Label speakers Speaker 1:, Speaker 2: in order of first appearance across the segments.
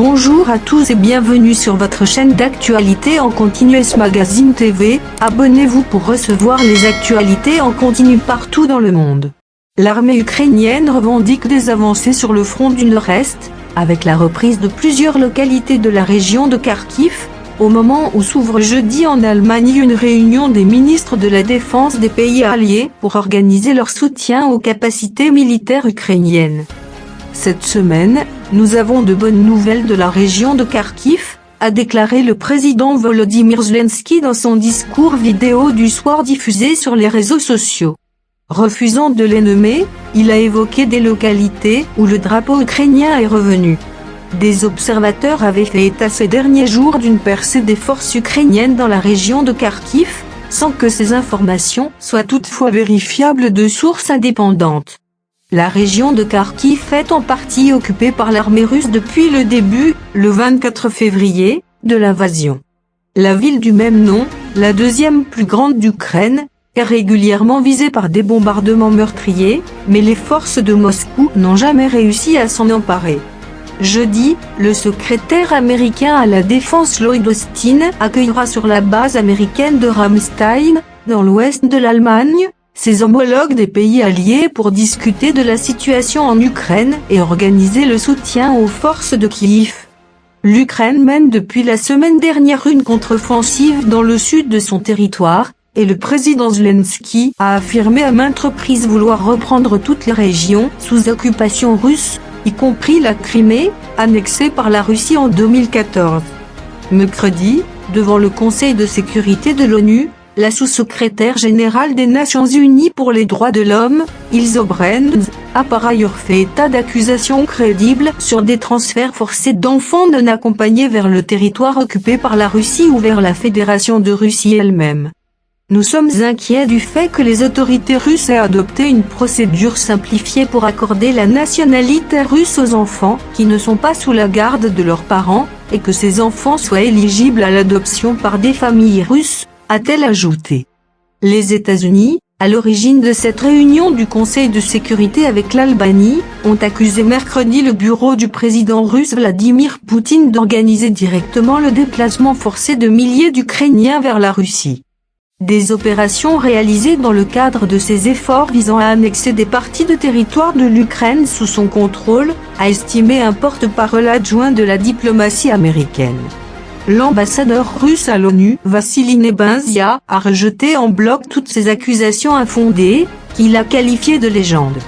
Speaker 1: Bonjour à tous et bienvenue sur votre chaîne d'actualité en continu S Magazine TV. Abonnez-vous pour recevoir les actualités en continu partout dans le monde. L'armée ukrainienne revendique des avancées sur le front du Nord-Est, avec la reprise de plusieurs localités de la région de Kharkiv, au moment où s'ouvre jeudi en Allemagne une réunion des ministres de la Défense des pays alliés pour organiser leur soutien aux capacités militaires ukrainiennes. Cette semaine, nous avons de bonnes nouvelles de la région de Kharkiv, a déclaré le président Volodymyr Zelensky dans son discours vidéo du soir diffusé sur les réseaux sociaux. Refusant de les nommer, il a évoqué des localités où le drapeau ukrainien est revenu. Des observateurs avaient fait état ces derniers jours d'une percée des forces ukrainiennes dans la région de Kharkiv, sans que ces informations soient toutefois vérifiables de sources indépendantes. La région de Kharkiv est en partie occupée par l'armée russe depuis le début, le 24 février, de l'invasion. La ville du même nom, la deuxième plus grande d'Ukraine, est régulièrement visée par des bombardements meurtriers, mais les forces de Moscou n'ont jamais réussi à s'en emparer. Jeudi, le secrétaire américain à la défense Lloyd Austin accueillera sur la base américaine de Ramstein, dans l'ouest de l'Allemagne, ses homologues des pays alliés pour discuter de la situation en Ukraine et organiser le soutien aux forces de Kiev. L'Ukraine mène depuis la semaine dernière une contre-offensive dans le sud de son territoire, et le président Zelensky a affirmé à maintes reprises vouloir reprendre toutes les régions sous occupation russe, y compris la Crimée, annexée par la Russie en 2014. Mercredi, devant le Conseil de sécurité de l'ONU, la sous-secrétaire générale des Nations Unies pour les droits de l'homme, Ilse Ahrens, a par ailleurs fait état d'accusations crédibles sur des transferts forcés d'enfants non accompagnés vers le territoire occupé par la Russie ou vers la Fédération de Russie elle-même. Nous sommes inquiets du fait que les autorités russes aient adopté une procédure simplifiée pour accorder la nationalité russe aux enfants qui ne sont pas sous la garde de leurs parents, et que ces enfants soient éligibles à l'adoption par des familles russes, a-t-elle ajouté. Les États-Unis, à l'origine de cette réunion du Conseil de sécurité avec l'Albanie, ont accusé mercredi le bureau du président russe Vladimir Poutine d'organiser directement le déplacement forcé de milliers d'Ukrainiens vers la Russie. Des opérations réalisées dans le cadre de ces efforts visant à annexer des parties de territoire de l'Ukraine sous son contrôle, a estimé un porte-parole adjoint de la diplomatie américaine. L'ambassadeur russe à l'ONU, Vassily Nebenzia, a rejeté en bloc toutes ces accusations infondées, qu'il a qualifiées de légendes.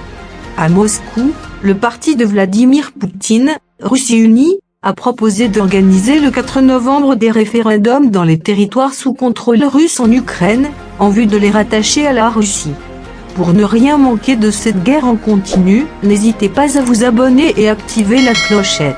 Speaker 1: À Moscou, le parti de Vladimir Poutine, Russie Unie, a proposé d'organiser le 4 novembre des référendums dans les territoires sous contrôle russe en Ukraine, en vue de les rattacher à la Russie. Pour ne rien manquer de cette guerre en continu, n'hésitez pas à vous abonner et activer la clochette.